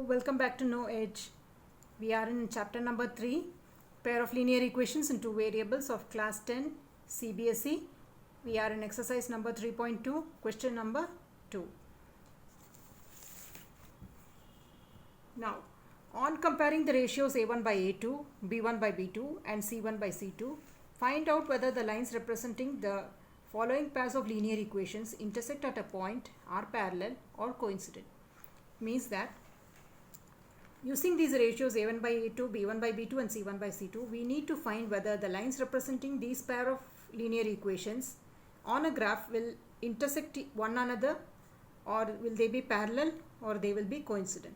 welcome back to No Edge. We are in chapter number 3, pair of linear equations in two variables of class 10 CBSE. We are in exercise number 3.2, question number 2. Now, on comparing the ratios A1 by A2, B1 by B2 and C1 by C2, find out whether the lines representing the following pairs of linear equations intersect at a point, are parallel or coincident. Means that using these ratios A1 by A2, B1 by B2 and C1 by C2, we need to find whether the lines representing these pair of linear equations on a graph will intersect one another, or will they be parallel, or they will be coincident.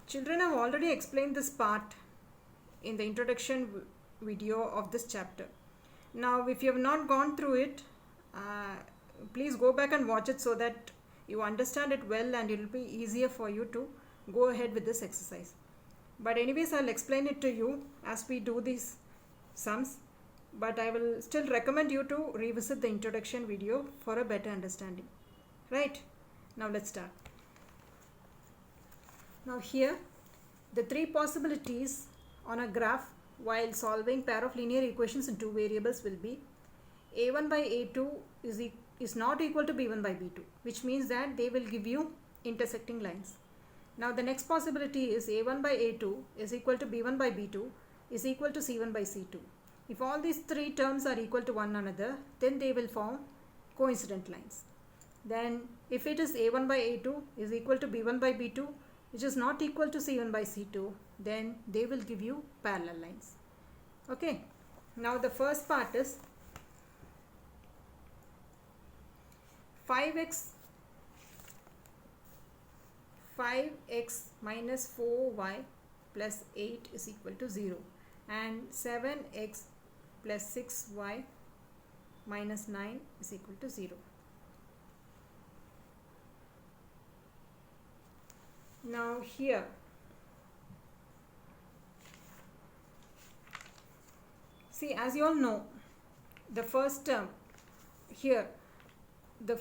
Children have already explained this part in the introduction video of this chapter. Now if you have not gone through it, please go back and watch it so that you understand it well and it will be easier for you to go ahead with this exercise. But anyways, I'll explain it to you as we do these sums, but I will still recommend you to revisit the introduction video for a better understanding. Right, now let's start. Now here the three possibilities on a graph while solving pair of linear equations in two variables will be A1 by A2 is not equal to B1 by B2, which means that they will give you intersecting lines. Now the next possibility is A1 by A2 is equal to B1 by B2 is equal to C1 by C2. If all these three terms are equal to one another, then they will form coincident lines. Then if it is A1 by A2 is equal to B1 by B2, which is not equal to C1 by C2, then they will give you parallel lines. Okay, now the first part is 5x minus 4y plus 8 is equal to 0, and 7x plus 6y minus 9 is equal to 0. Now here see, as you all know, the first term here, the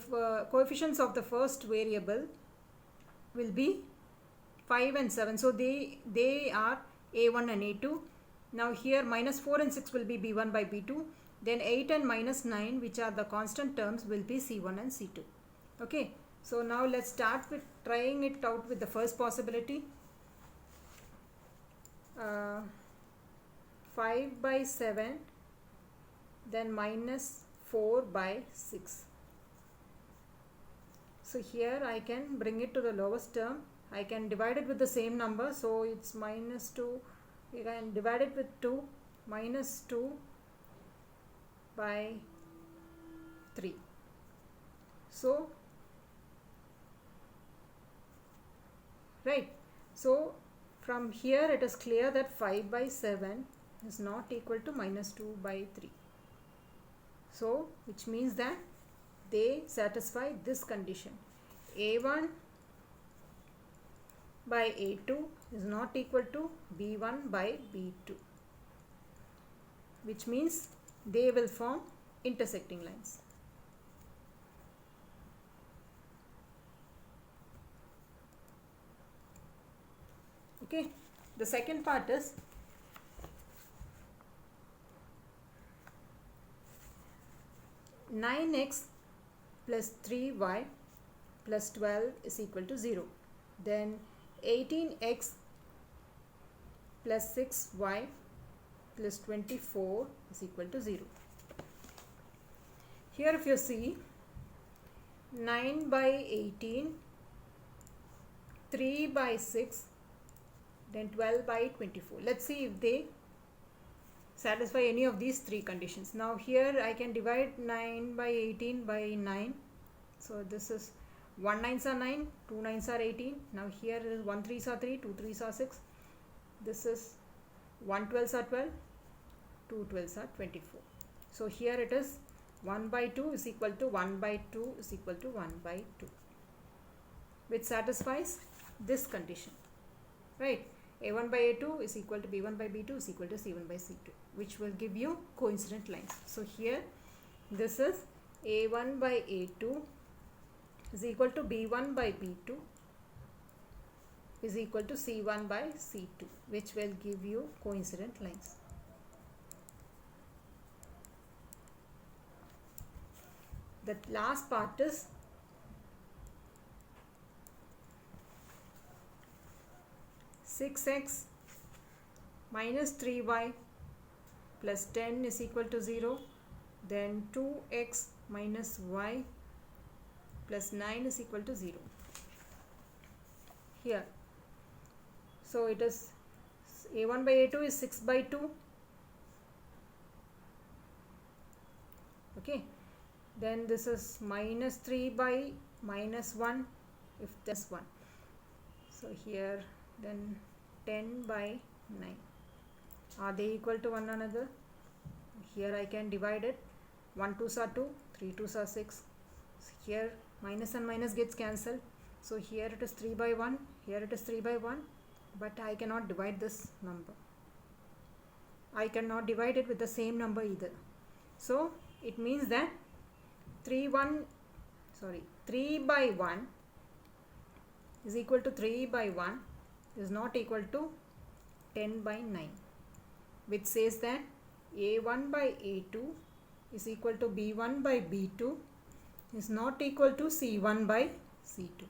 coefficients of the first variable will be 5 and 7, so they are A1 and A2. Now here minus 4 and 6 will be B1 by B2, then 8 and minus 9, which are the constant terms, will be C1 and C2. Okay, so now let's start with trying it out with the first possibility. 5 by 7, then minus 4 by 6. So here I can bring it to the lowest term. I can divide it with the same number, so it's minus 2. You can divide it with 2, minus 2 by 3. So right, so from here it is clear that 5 by 7 is not equal to minus 2 by 3. So which means that they satisfy this condition. A1 by A2 is not equal to B1 by B2, which means they will form intersecting lines. Okay, the second part is 9x plus 3y plus 12 is equal to 0. Then 18x plus 6y plus 24 is equal to 0. Here if you see, 9 by 18, 3 by 6, then 12 by 24. Let's see if they satisfy any of these three conditions. Now here I can divide 9 by 18 by 9. So this is 1 9s are 9, 2 9s are 18. Now here is 1 3s are 3, 2 3s are 6. This is 1 12s are 12, 2 12s are 24. So here it is 1 by 2 is equal to 1 by 2 is equal to 1 by 2, which satisfies this condition. Right, A1 by A2 is equal to B1 by B2 is equal to C1 by C2, which will give you coincident lines. So here this is A1 by A2 is equal to B1 by B2 is equal to C1 by C2, which will give you coincident lines. The last part is (6x minus 3y plus 10 is equal to 0), then 2x minus y plus 9 is equal to 0. Here, so it is a1 by a2 is 6 by 2. Okay, then this is minus 3 by minus 1 if there's 1. So here then 10 by 9. Are they equal to one another? Here I can divide it. 1 2s are 2, 3 2s are 6. Here minus and minus gets cancelled. So here it is 3 by 1, here it is 3 by 1, but I cannot divide this number. I cannot divide it with the same number either. So it means that 3 by 1 is equal to 3 by 1 is not equal to 10 by 9, which says that a1 by a2 is equal to b1 by b2 is not equal to c1 by c2.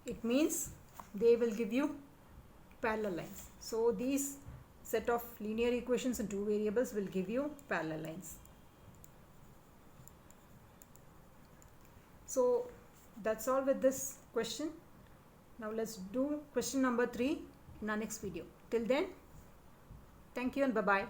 It means they will give you parallel lines. So these set of linear equations in two variables will give you parallel lines. So that's all with this question. Now let's do question number 3 in our next video. Till then, thank you and bye-bye.